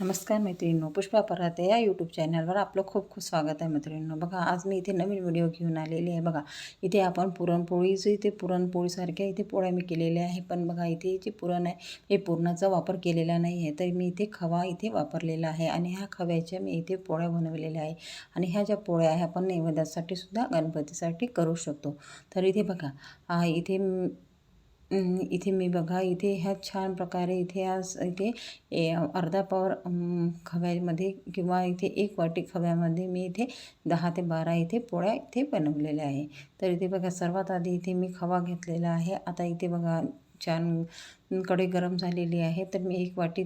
नमस्कार मैत्रिणींनो, पुष्पा पराते या यूट्यूब चॅनलवर आपलं खूप खूप स्वागत आहे मैत्रिणींनो. बघा, आज मी इथे नवीन व्हिडिओ घेऊन आलेली आहे. बघा, इथे आपण पुरणपोळीचं इथे पुरणपोळीसारख्या इथे पोळ्या मी केलेल्या आहे. पण बघा, इथे जे पुरण आहे हे पुरणाचा वापर केलेला नाही आहे, तर मी इथे खवा इथे वापरलेला आहे आणि ह्या खव्याच्या मी इथे पोळ्या बनवलेल्या आहे. आणि ह्या ज्या पोळ्या आहे आपण नैवेद्यासाठी सुद्धा गणपतीसाठी करू शकतो. तर इथे बघा, इथे मी बघा इथे ह्या छान प्रकारे इथे आज इथे अर्धा पावर खव्यामध्ये किंवा इथे 1 वाटी खव्यामध्ये मी इथे 10 ते 12 इथे पोळ्या इथे बनवलेल्या आहे. तर इथे बघा, सर्वात आधी इथे मी खवा घेतलेला आहे. आता इथे बघा छान कढई गरम झालेली आहे, तर मी 1 वाटी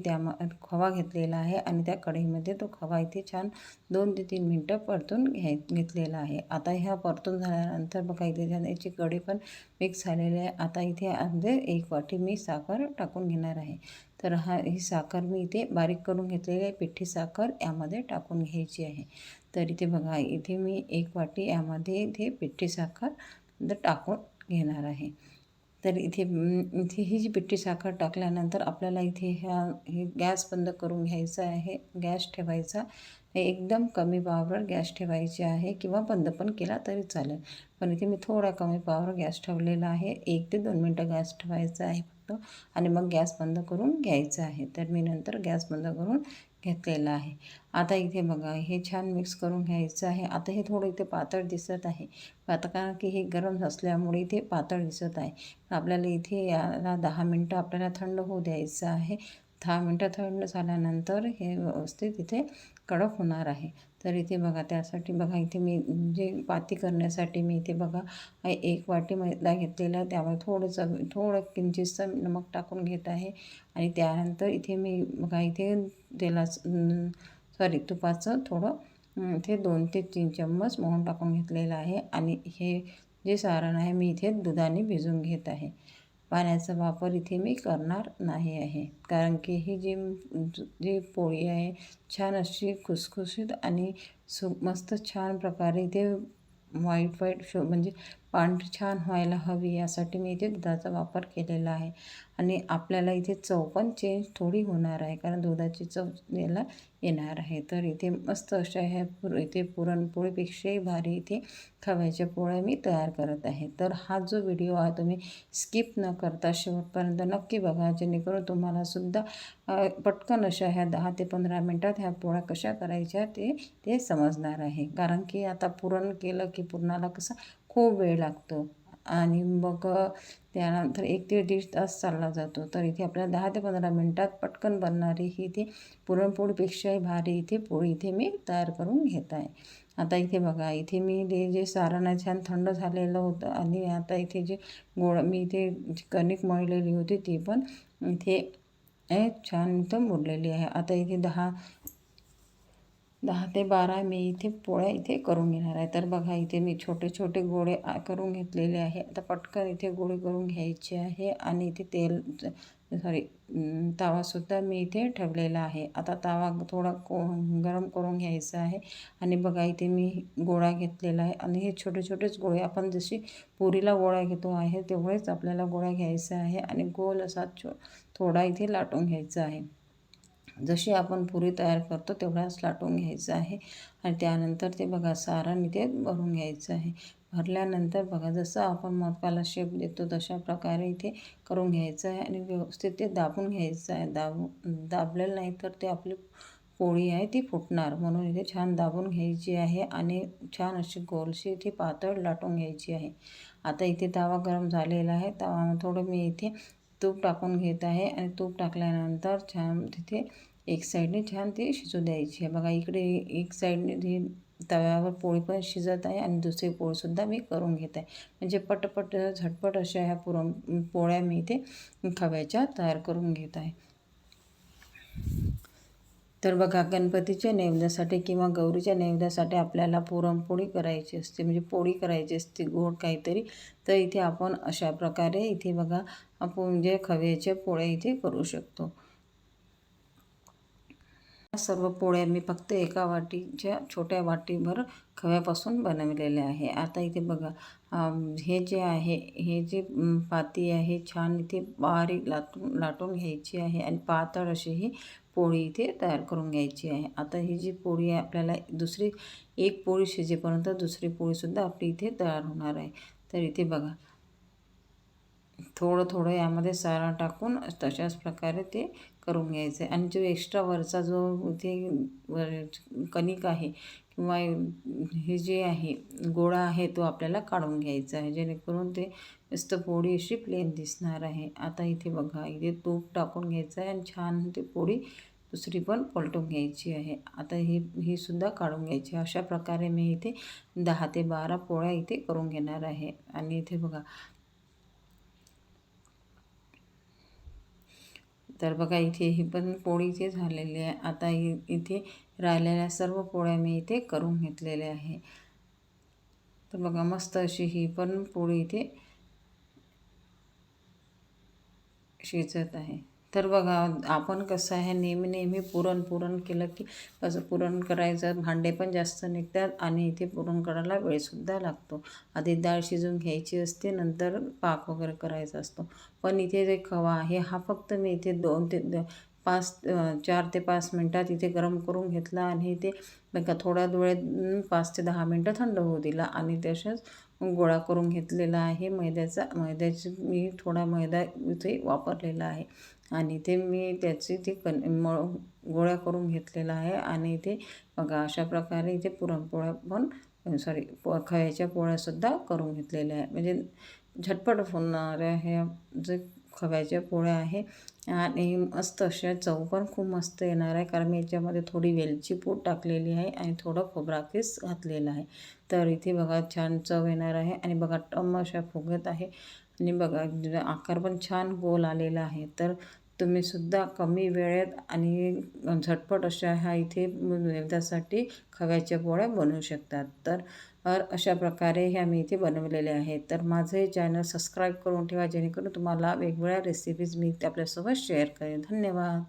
खवा घेतलेला आहे आणि त्या कढईमध्ये तो खवा इथे छान 2 ते 3 मिनटं परतून घेतलेला आहे. आता ह्या परतून झाल्यानंतर बघा इथे याची कढई पण मिक्स झालेली आहे. आता इथे यामध्ये 1 वाटी मी साखर टाकून घेणार आहे. तर ही साखर मी इथे बारीक करून घेतलेली आहे, पिठी साखर यामध्ये टाकून घ्यायची आहे. तर इथे बघा, इथे मी 1 वाटी यामध्ये इथे पिठी साखर टाकून घेणार आहे. तर इथे इथे ही जी पिठी साखर टाकल्यानंतर आपल्याला इथे हे गॅस बंद करून घ्यायचा आहे. गॅस ठेवायचा एकदम कमी पॉवरवर गॅस ठेवायची आहे किंवा बंद पण केला तरी चालेल. पण इथे मी थोडा कमी पॉवर गॅस ठेवलेला आहे. 1 ते 2 मिनटं गॅस ठेवायचा आहे फक्त आणि मग गॅस बंद करून घ्यायचा आहे. तर मी नंतर गॅस बंद करून घेतलेला आहे. आता इथे बघा, हे छान मिक्स करून घ्यायचं आहे. आता हे थोडं इथे पातळ दिसत आहे. आता कारण की हे गरम असल्यामुळे इथे पातळ दिसत आहे. आपल्याला इथे याला 10 मिनटं आपल्याला थंड होऊ द्यायचं आहे. 10 मिनटं थंड झाल्यानंतर हे व्यवस्थित इथे कडक होणार आहे. तर इथे बघा, त्यासाठी बघा इथे मी जे पाती करण्यासाठी मी इथे बघा 1 वाटी मैदा घेतलेला आहे. त्यामुळे थोडं किंचितसं नमक टाकून घेत आहे आणि त्यानंतर इथे मी बघा इथे तुपाचं थोडं इथे 2 ते 3 चम्मच मोहन टाकून घेतलेलं आहे आणि हे जे सारण आहे मी इथे दुधाने भिजवून घेत आहे. पाण्याचा वापर इथे मी करणार नाही आहे, कारण की ही जी पोळी आहे छान अशी खुसखुशीत आणि मस्त छान प्रकारे इथे व्हाईट म्हणजे पांढरी छान व्हायला हवी, यासाठी मी इथे दुधाचा वापर केलेला आहे. आणि आपल्याला इथे चव पण चेंज थोडी होणार आहे, कारण दुधाची चव याला येणार आहे. तर इथे मस्त अशा ह्या इथे पुरणपोळीपेक्षाही भारी इथे खव्याच्या पोळ्या मी तयार करत आहे. तर हा जो व्हिडिओ आहे तुम्ही स्किप न करता शेवटपर्यंत नक्की बघा, जेणेकरून तुम्हालासुद्धा पटकन अशा ह्या 10 ते 15 मिनटात ह्या पोळ्या कशा करायच्या ते समजणार आहे. कारण की आता पुरण केलं की पुरणाला कसा खूप वेळ लागतो आणि मग त्यानंतर 1 ते 1.5 तास चालला जातो. तर इथे आपल्याला 10 ते 15 मिनटात पटकन बनणारी ही इथे पुरणपोळीपेक्षाही भारी इथे पोळी इथे मी तयार करून घेत आहे. आता इथे बघा, इथे मी जे सारण आहे छान थंड झालेलं होतं आणि आता इथे जे मी इथे जी कणिक मळलेली होती ती पण इथे छान इथं मुरलेली आहे. आता इथे 10 ते 12 मी इथे पोळ्या इथे करून घेणार आहे. तर बघा, इथे मी छोटे छोटे गोळे करून घेतलेले आहे. आता पटकन इथे गोळे करून घ्यायचे आहे आणि इथे तावासुद्धा मी इथे ठेवलेला आहे. आता तावा थोडा गरम करून घ्यायचा आहे आणि बघा इथे मी गोळा घेतलेला आहे आणि हे छोटे छोटेच गोळे आपण जशी पुरीला गोळा घेतो आहे तेवढेच आपल्याला गोळा घ्यायचा आहे आणि गोल असा थोडा इथे लाटून घ्यायचा आहे. जशी आपण पुरी तयार करतो तेवढाच लाटून घ्यायचं आहे आणि त्यानंतर ते बघा सारण इथे भरून घ्यायचं आहे. भरल्यानंतर बघा, जसं आपण मोदकाला शेप देतो तशा प्रकारे इथे करून घ्यायचं आहे आणि व्यवस्थित ते दाबून घ्यायचं आहे. दाबलेलं नाही तर ते आपली पोळी आहे ती फुटणार, म्हणून इथे छान दाबून घ्यायची आहे आणि छान अशी गोलशी इथे पातळ लाटून घ्यायची आहे. आता इथे तवा गरम झालेला आहे. थोडं मी इथे तूप टाकून घेत आहे आणि तूप टाकल्यानंतर छान तिथे एक साईडने छान ती शिजू द्यायची आहे. बघा, इकडे एक साईडने तव्यावर पोळी पण शिजत आहे आणि दुसरी पोळीसुद्धा मी करून घेत आहे. म्हणजे पटपट झटपट अशा ह्या पोळ्या मी इथे खव्याच्या तयार करून घेत आहे. तर बघा, गणपतीच्या नैवेद्यासाठी किंवा गौरीच्या नैवेद्यासाठी आपल्याला पुरणपोळी करायची असते, म्हणजे पोळी करायची असते गोड काहीतरी. तर इथे आपण अशा प्रकारे इथे बघा आपण म्हणजे खव्याच्या पोळ्या इथे करू शकतो. सर्व पोळ्या मी फक्त एका वाटीच्या छोट्या वाटीभर खव्यापासून बनवलेल्या आहे. आता इथे बघा, हे जे आहे हे जे पाती आहे छान इथे बारीक लाटून घ्यायची आहे आणि पातळ अशी ही पोळी इथे तयार करून घ्यायची आहे. आता ही जी पोळी आहे आपल्याला दुसरी एक पोळी शिजेपर्यंत दुसरी पोळीसुद्धा आपली इथे तयार होणार आहे. तर इथे बघा थोडं थोडं यामध्ये सारण टाकून तशाच प्रकारे ते करून घ्यायचं आहे. आणि जो एक्स्ट्रा वरचा जो इथे कणिक आहे किंवा हे जे आहे गोळा आहे तो आपल्याला काढून घ्यायचा आहे, जेणेकरून ते मस्त पोळी अशी प्लेन दिसणार आहे. आता इथे बघा इथे तूप टाकून घ्यायचं आहे आणि छान ते पोळी दुसरी पण पलटून घ्यायची आहे. आता ही सुद्धा काढून घ्यायची. अशा प्रकारे मी इथे 10 ते 12 पोळ्या इथे करून घेणार आहे. आणि इथे बघा तर बघा इथे ही पण पोळी इथे झालेली आहे. आता इथे राहिलेल्या सर्व पोळ्या मी इथे करून घेतलेल्या आहे. तर बघा मस्त अशी ही पण पोळी इथे शिजत आहे. तर बघा आपण कसं आहे नेहमी पुरण केलं की कसं पुरण करायचं भांडे पण जास्त निघतात आणि इथे पुरण करायला वेळसुद्धा लागतो. आधी डाळ शिजवून घ्यायची असते, नंतर पाक वगैरे करायचा असतो. पण इथे जे खवा आहे हा फक्त मी इथे 4 ते 5 मिनटात इथे गरम करून घेतला आणि इथे बघा थोड्या वेळात 5 ते 10 मिनटं थंड होऊ दिला आणि तसंच गोळा करून घेतलेला आहे मैद्याची मी थोडा मैदा इथे वापरलेला आहे आणि इथे मी त्याची ते गोळा करून घेतलेला आहे. आणि इथे बघा अशा प्रकारे इथे पुरणपोळ्या पण खव्याच्या पोळ्यासुद्धा करून घेतलेल्या आहे. म्हणजे झटपट होणाऱ्या ह्या जे खव्याच्या पोळ्या आहे आणि मस्त अशा चव पण खूप मस्त येणार आहे, कारण मी याच्यामध्ये थोडी वेलची पूड टाकलेली आहे आणि थोडं खोबरा खीस घातलेला आहे. तर इथे बघा छान चव येणार आहे आणि बघा टम्म अशा फुगत आहे आणि बघा आकार पण छान गोल आलेला आहे. तर तुम्हीसुद्धा कमी वेळेत आणि झटपट अशा ह्या इथे नैवेद्यासाठी खव्याच्या पोळ्या बनवू शकतात. तर अशा प्रकारे ह्या मी इथे बनवलेल्या आहेत. तर माझं हे चॅनल सबस्क्राईब करून ठेवा, जेणेकरून तुम्हाला वेगवेगळ्या रेसिपीज मी आपल्यासोबत शेअर करेन. धन्यवाद.